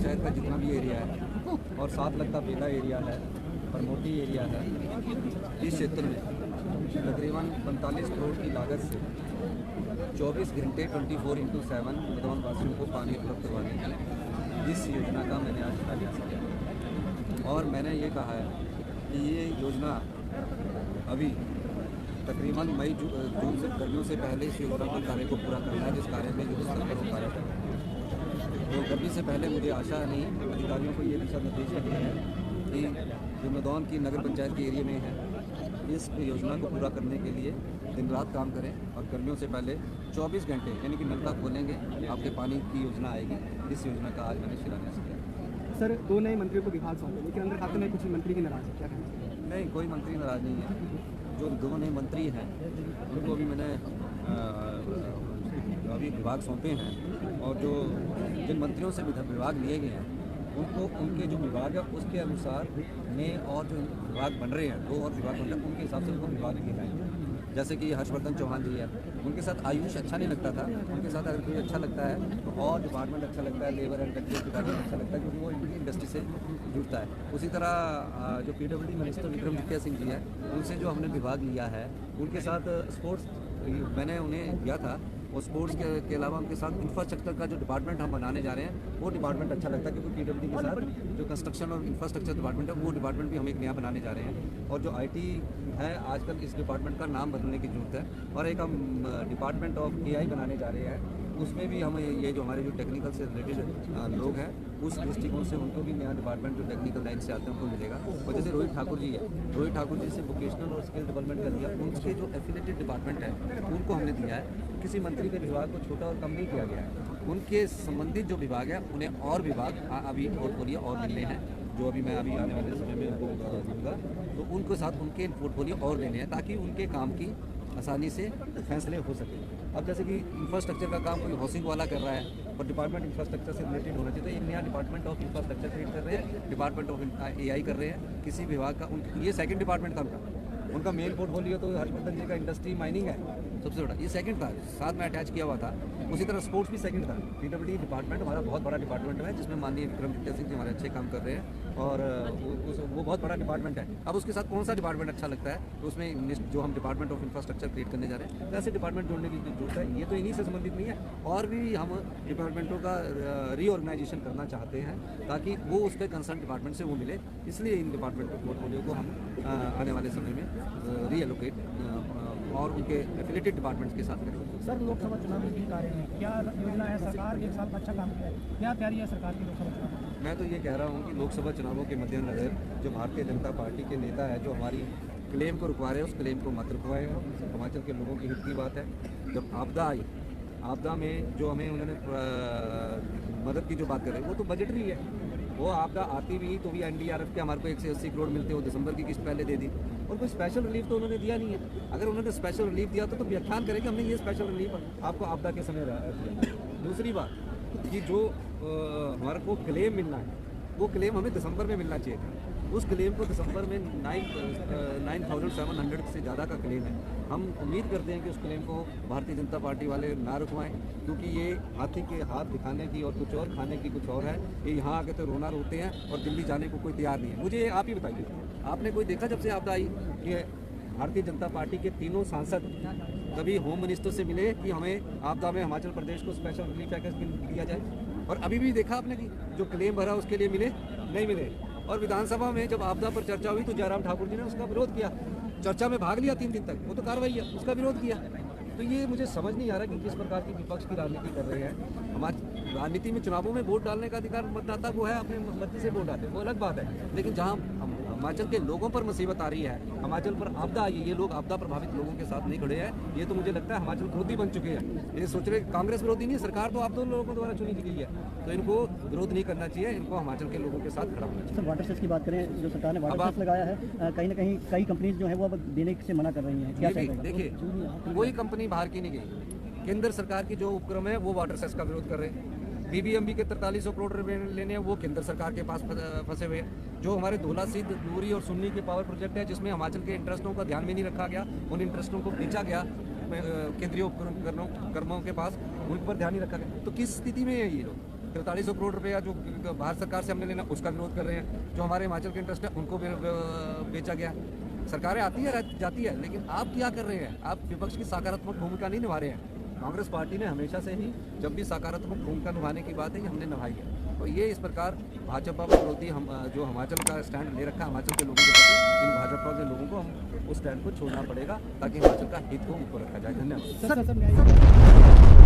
पंचायत का जितना भी एरिया है और साथ लगता बेला एरिया है, परमोटी एरिया है, इस क्षेत्र में तकरीबन 45 करोड़ की लागत से 24 घंटे 24/7 मधुबन वासियों को पानी उपलब्ध करवाने की इस योजना का मैंने आज शिलान्यास किया और मैंने ये कहा है कि ये योजना अभी तकरीबन मई जून से गर्मियों से पहले इस योजना के कार्य को पूरा करना है, जिस कार्य में युद्ध स्तर पर वो कार्य करना है। तो गर्मी से पहले मुझे आशा नहीं, अधिकारियों को ये दिशा निर्देश दिए हैं कि जो मधुबन की नगर पंचायत के एरिया में है, इस योजना को पूरा करने के लिए दिन रात काम करें और गर्मियों से पहले 24 घंटे यानी कि नल का खोलेंगे, आपके पानी की योजना आएगी। इस योजना का आज मैंने शिलान्यास किया। सर 2 नए मंत्रियों को विभाग सौंपे, लेकिन अंदर खाते में कुछ मंत्री भी नाराज है, क्या कहना चाहिए? नहीं, कोई मंत्री नाराज नहीं है। जो 2 नए मंत्री हैं उनको भी मैंने अभी विभाग सौंपे हैं और जो जिन मंत्रियों से विभाग लिए गए हैं उनको उनके जो विभाग है उसके अनुसार में और जो विभाग बन रहे हैं 2 और विभाग बन रहे हैं उनके हिसाब से उनको विभाग दिए जाएंगे। जैसे कि हर्षवर्धन चौहान जी है, उनके साथ आयुष अच्छा नहीं लगता था, उनके साथ अगर कोई अच्छा लगता है तो और डिपार्टमेंट अच्छा लगता है, लेबर एंड टेक्सटाइल डिपार्टमेंट अच्छा लगता है क्योंकि वो इंडस्ट्री से जुड़ता है। उसी तरह जो PWD मिनिस्टर विक्रमादित्य सिंह जी है, उनसे जो हमने विभाग लिया है उनके साथ स्पोर्ट्स मैंने उन्हें दिया था और स्पोर्ट्स के अलावा उनके साथ इंफ्रास्ट्रक्चर का जो डिपार्टमेंट हम बनाने जा रहे हैं वो डिपार्टमेंट अच्छा लगता है क्योंकि PWD के साथ जो कंस्ट्रक्शन और इंफ्रास्ट्रक्चर डिपार्टमेंट है वो डिपार्टमेंट भी हम एक नया बनाने जा रहे हैं। और जो IT है आजकल इस डिपार्टमेंट का नाम बदलने की जरूरत है और एक हम डिपार्टमेंट ऑफ AI बनाने जा रहे हैं। उसमें भी हम ये जो हमारे जो टेक्निकल से रिलेटेड लोग हैं उस दृष्टिकोण से उनको भी नया डिपार्टमेंट जो टेक्निकल लाइन से आते हैं उनको मिलेगा। और जैसे रोहित ठाकुर जी है, रोहित ठाकुर जी से वोकेशनल और स्किल डेवलपमेंट का दिया, उनके जो एफिलेटेड डिपार्टमेंट है उनको हमने दिया है। किसी मंत्री के विभाग को छोटा और कम नहीं किया गया है, उनके संबंधित जो विभाग है उन्हें और विभाग अभी पोर्टफोलियो और मिलने हैं जो अभी मैं आने वाले समय में उनको दूँगा, तो उनके साथ उनके पोर्टफोलियो और लेने हैं ताकि उनके काम की आसानी से फैसले हो सके। अब जैसे कि इंफ्रास्ट्रक्चर का काम कोई हाउसिंग वाला कर रहा है और डिपार्टमेंट इंफ्रास्ट्रक्चर से रिलेटेड होना चाहिए, तो एक नया डिपार्टमेंट ऑफ इंफ्रास्ट्रक्चर क्रिएट कर रहे हैं, डिपार्टमेंट ऑफ AI कर रहे हैं। किसी विभाग का ये सेकंड डिपार्टमेंट था उनका मेन पोर्टफोलियो तो हर्षवर्धन जी का इंडस्ट्री माइनिंग है सबसे बड़ा, ये सेकंड था, साथ में अटैच किया हुआ था। उसी तरह स्पोर्ट्स भी सेकंड था। PWD डिपार्टमेंट हमारा बहुत बड़ा डिपार्टमेंट है जिसमें माननीय विक्रमादित्य सिंह जी हमारे अच्छे काम कर रहे हैं और वो बहुत बड़ा डिपार्टमेंट है। अब उसके साथ कौन सा डिपार्टमेंट अच्छा लगता है तो उसमें जो हम डिपार्टमेंट ऑफ इंफ्रास्ट्रक्चर क्रिएट करने जा रहे हैं ऐसे डिपार्टमेंट जोड़ने की जरूरत है। ये तो इन्हीं से संबंधित नहीं है, और भी हम डिपार्टमेंटों का रीऑर्गेनाइजेशन करना चाहते हैं ताकि वो उसके कंसर्न डिपार्टमेंट से वो मिले। इसलिए इन डिपार्टमेंट के पोर्टफोलियो को हम आने वाले समय में रीएलोकेट और उनके एफिलेटेड डिपार्टमेंट्स के साथ करेंगे। सर लोकसभा चुनाव के कार्य में क्या योजना है? सरकार 1 साल अच्छा काम किया है, क्या तैयारी है सरकार की लोकसभा चुनाव? मैं तो ये कह रहा हूँ कि लोकसभा चुनावों के मद्देनजर जो भारतीय जनता पार्टी के नेता है जो हमारी क्लेम को रुकवा रहे हैं उस क्लेम को मत रुकवाए। हिमाचल के लोगों की हित की बात है। जब आपदा आई, आपदा में जो हमें उन्होंने मदद की जो बात कर रहे हैं वो तो बजटरी है। वो आपदा आती भी तो भी NDRF के हमारे को 180 करोड़ मिलते हो, दिसंबर की किस्त पहले दे दी और कोई स्पेशल रिलीफ तो उन्होंने दिया नहीं है। अगर उन्होंने स्पेशल रिलीफ दिया तो व्याख्यान करें कि हमने ये स्पेशल रिलीफ आपको आपदा के समय दिया। दूसरी बात कि जो हमारे को क्लेम मिलना है वो क्लेम हमें दिसंबर में मिलना चाहिए था। उस क्लेम को दिसंबर में 9,700 से ज़्यादा का क्लेम है। हम उम्मीद करते हैं कि उस क्लेम को भारतीय जनता पार्टी वाले ना रुकवाएं क्योंकि ये हाथी के हाथ दिखाने की और कुछ और खाने की कुछ और है। ये यहाँ आके तो रोना रोते हैं और दिल्ली जाने को कोई तैयार नहीं है। मुझे आप ही बताइए, आपने कोई देखा जब से आपदा आई कि भारतीय जनता पार्टी के तीनों सांसद कभी होम मिनिस्टर से मिले कि हमें आपदा में हिमाचल प्रदेश को स्पेशल रिलीफ पैकेज दिया जाए? और अभी भी देखा आपने कि जो क्लेम भरा उसके लिए मिले नहीं मिले। और विधानसभा में जब आपदा पर चर्चा हुई तो जयराम ठाकुर जी ने उसका विरोध किया, चर्चा में भाग लिया 3 दिन तक, वो तो कार्रवाई है, उसका विरोध किया। तो ये मुझे समझ नहीं आ रहा कि किस प्रकार की विपक्ष की राजनीति कर रहे हैं। हमारी राजनीति में चुनावों में वोट डालने का अधिकार मतदाता को है, अपने मर्जी से वोट डालते हैं, वो अलग बात है। लेकिन जहाँ हिमाचल के लोगों पर मुसीबत आ रही है, हिमाचल पर आपदा आई है, ये लोग आपदा प्रभावित लोगों के साथ नहीं खड़े हैं। ये तो मुझे लगता है हिमाचल विरोधी बन चुके हैं। ये सोच रहे कांग्रेस विरोधी नहीं, सरकार तो आप दोनों लोगों द्वारा चुनी गई है, तो इनको विरोध नहीं करना चाहिए, इनको हिमाचल के लोगों के साथ खड़ा होना चाहिए। सर वाटर सेस की बात करें, जो सरकार ने वाटर सेस लगाया है, कहीं ना कहीं कई कंपनीज जो है वो अब देने से मना कर रही हैं, क्या देखिए कोई कंपनी बाहर की नहीं गई, केंद्र सरकार की जो उपक्रम है वो वाटर सेस का विरोध कर रहे हैं। BBMB के 4300 करोड़ रुपए लेने हैं, वो केंद्र सरकार के पास फंसे हुए हैं। जो हमारे धौला सिद्ध नूरी और सुन्नी के पावर प्रोजेक्ट है जिसमें हिमाचल के इंटरेस्टों का ध्यान में नहीं रखा गया, उन इंटरेस्टों को बेचा गया केंद्रीय उपक्रमों के पास, उन पर ध्यान नहीं रखा गया। तो किस स्थिति में है ये लोग? 4300 करोड़ रुपया जो भारत सरकार से हमने लेना उसका विरोध कर रहे हैं। जो हमारे हिमाचल के इंटरेस्ट है उनको भी बेचा गया। सरकारें आती है जाती है, लेकिन आप क्या कर रहे हैं? आप विपक्ष की सकारात्मक भूमिका नहीं निभा रहे हैं। कांग्रेस पार्टी ने हमेशा से ही जब भी सकारात्मक भूमिका निभाने की बात है ये हमने निभाई है। तो ये इस प्रकार भाजपा विरोधी हम जो हिमाचल का स्टैंड ले रखा है हिमाचल के लोगों के प्रति, इन भाजपा के लोगों को हम उस स्टैंड को छोड़ना पड़ेगा ताकि हिमाचल का हित को ऊपर रखा जाए। धन्यवाद। सर